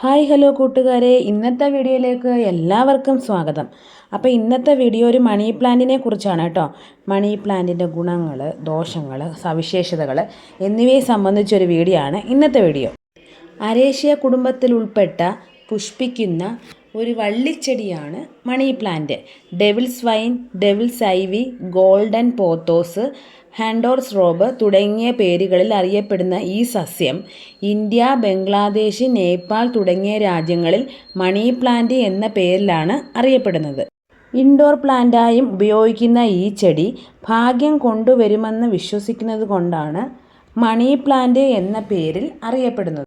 Hi hello കൂട്ടുകാരെ, ഇന്നത്തെ വീഡിയോയിലേക്ക് എല്ലാവർക്കും സ്വാഗതം. അപ്പോൾ ഇന്നത്തെ വീഡിയോ ഒരു മണി പ്ലാന്റിനെ കുറിച്ചാണ് കേട്ടോ. മണി പ്ലാന്റിൻ്റെ ഗുണങ്ങൾ, ദോഷങ്ങൾ, സവിശേഷതകൾ എന്നിവയെ സംബന്ധിച്ചൊരു വീഡിയോ ആണ് ഇന്നത്തെ വീഡിയോ. അരേഷ്യ കുടുംബത്തിൽ ഉൾപ്പെട്ട പുഷ്പിക്കുന്ന ഒരു വള്ളിച്ചെടിയാണ് money plant. Devil's vine, devil's ivy, golden pothos, hunter's robe തുടങ്ങിയ പേരുകളിൽ അറിയപ്പെടുന്ന ഈ സസ്യം ഇന്ത്യ, ബംഗ്ലാദേശ്, നേപ്പാൾ തുടങ്ങിയ രാജ്യങ്ങളിൽ മണി പ്ലാന്റ് എന്ന പേരിലാണ് അറിയപ്പെടുന്നത്. ഇൻഡോർ പ്ലാന്റായും ഉപയോഗിക്കുന്ന ഈ ചെടി ഭാഗ്യം കൊണ്ടുവരുമെന്ന് വിശ്വസിക്കുന്നത് കൊണ്ടാണ് മണി പ്ലാന്റ് എന്ന പേരിൽ അറിയപ്പെടുന്നത്.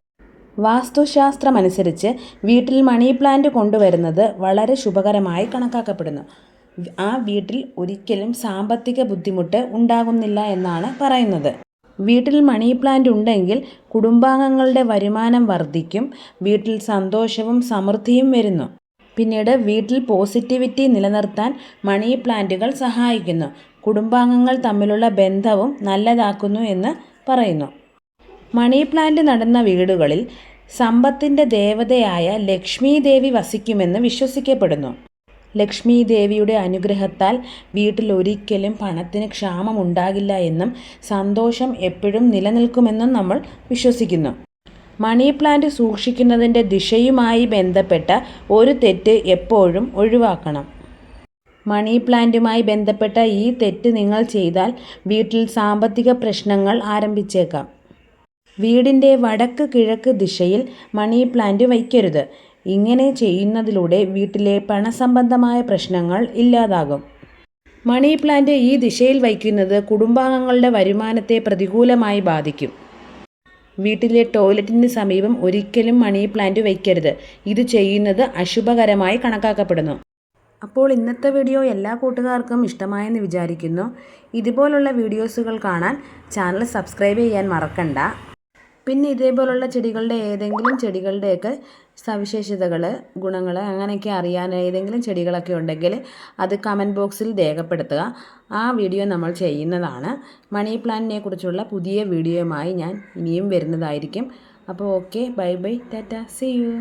വാസ്തുശാസ്ത്രമനുസരിച്ച് വീട്ടിൽ മണി പ്ലാന്റ് കൊണ്ടുവരുന്നത് വളരെ ശുഭകരമായി കണക്കാക്കപ്പെടുന്നു. ആ വീട്ടിൽ ഒരിക്കലും സാമ്പത്തിക ബുദ്ധിമുട്ട് ഉണ്ടാകുന്നില്ല എന്നാണ് പറയുന്നത്. വീട്ടിൽ മണി പ്ലാന്റ് ഉണ്ടെങ്കിൽ കുടുംബാംഗങ്ങളുടെ വരുമാനം വർദ്ധിക്കും, വീട്ടിൽ സന്തോഷവും സമൃദ്ധിയും വരുന്നു. പിന്നീട് വീട്ടിൽ പോസിറ്റിവിറ്റി നിലനിർത്താൻ മണി പ്ലാന്റുകൾ സഹായിക്കുന്നു. കുടുംബാംഗങ്ങൾ തമ്മിലുള്ള ബന്ധവും നല്ലതാക്കുന്നു എന്ന് പറയുന്നു. മണി പ്ലാന്റ് നടുന്ന വീടുകളിൽ സമ്പത്തിൻ്റെ ദേവതയായ ലക്ഷ്മി ദേവി വസിക്കുമെന്ന് വിശ്വസിക്കപ്പെടുന്നു. ലക്ഷ്മി ദേവിയുടെ അനുഗ്രഹത്താൽ വീട്ടിൽ ഒരിക്കലും പണത്തിന് ക്ഷാമം ഉണ്ടാകില്ല എന്നും സന്തോഷം എപ്പോഴും നിലനിൽക്കുമെന്നും നമ്മൾ വിശ്വസിക്കുന്നു. മണി പ്ലാന്റ് സൂക്ഷിക്കുന്നതിൻ്റെ ദിശയുമായി ബന്ധപ്പെട്ട ഒരു തെറ്റ് എപ്പോഴും ഒഴിവാക്കണം. മണി പ്ലാന്റുമായി ബന്ധപ്പെട്ട ഈ തെറ്റ് നിങ്ങൾ ചെയ്താൽ വീട്ടിൽ സാമ്പത്തിക പ്രശ്നങ്ങൾ ആരംഭിച്ചേക്കാം. വീടിൻ്റെ വടക്ക് കിഴക്ക് ദിശയിൽ മണി പ്ലാന്റ് വയ്ക്കരുത്. ഇങ്ങനെ ചെയ്യുന്നതിലൂടെ വീട്ടിലെ പണസംബന്ധമായ പ്രശ്നങ്ങൾ ഇല്ലാതാകും. മണി പ്ലാന്റ് ഈ ദിശയിൽ വയ്ക്കുന്നത് കുടുംബാംഗങ്ങളുടെ വരുമാനത്തെ പ്രതികൂലമായി ബാധിക്കും. വീട്ടിലെ ടോയ്ലറ്റിന് സമീപം ഒരിക്കലും മണി പ്ലാന്റ് വയ്ക്കരുത്. ഇത് ചെയ്യുന്നത് അശുഭകരമായി കണക്കാക്കപ്പെടുന്നു. അപ്പോൾ ഇന്നത്തെ വീഡിയോ എല്ലാ കൂട്ടുകാർക്കും ഇഷ്ടമായെന്ന് വിചാരിക്കുന്നു. ഇതുപോലുള്ള വീഡിയോസുകൾ കാണാൻ ചാനൽ സബ്സ്ക്രൈബ് ചെയ്യാൻ മറക്കണ്ട. പിന്നെ ഇതേപോലുള്ള ചെടികളുടെയൊക്കെ സവിശേഷതകൾ, ഗുണങ്ങൾ അങ്ങനെയൊക്കെ അറിയാൻ ഏതെങ്കിലും ചെടികളൊക്കെ ഉണ്ടെങ്കിൽ അത് കമൻറ്റ് ബോക്സിൽ രേഖപ്പെടുത്തുക. ആ വീഡിയോ നമ്മൾ ചെയ്യുന്നതാണ്. മണി പ്ലാന്റിനെ കുറിച്ചുള്ള പുതിയ വീഡിയോയുമായി ഞാൻ ഇനിയും വരുന്നതായിരിക്കും. അപ്പോൾ okay, bye bye, ta-ta, see U.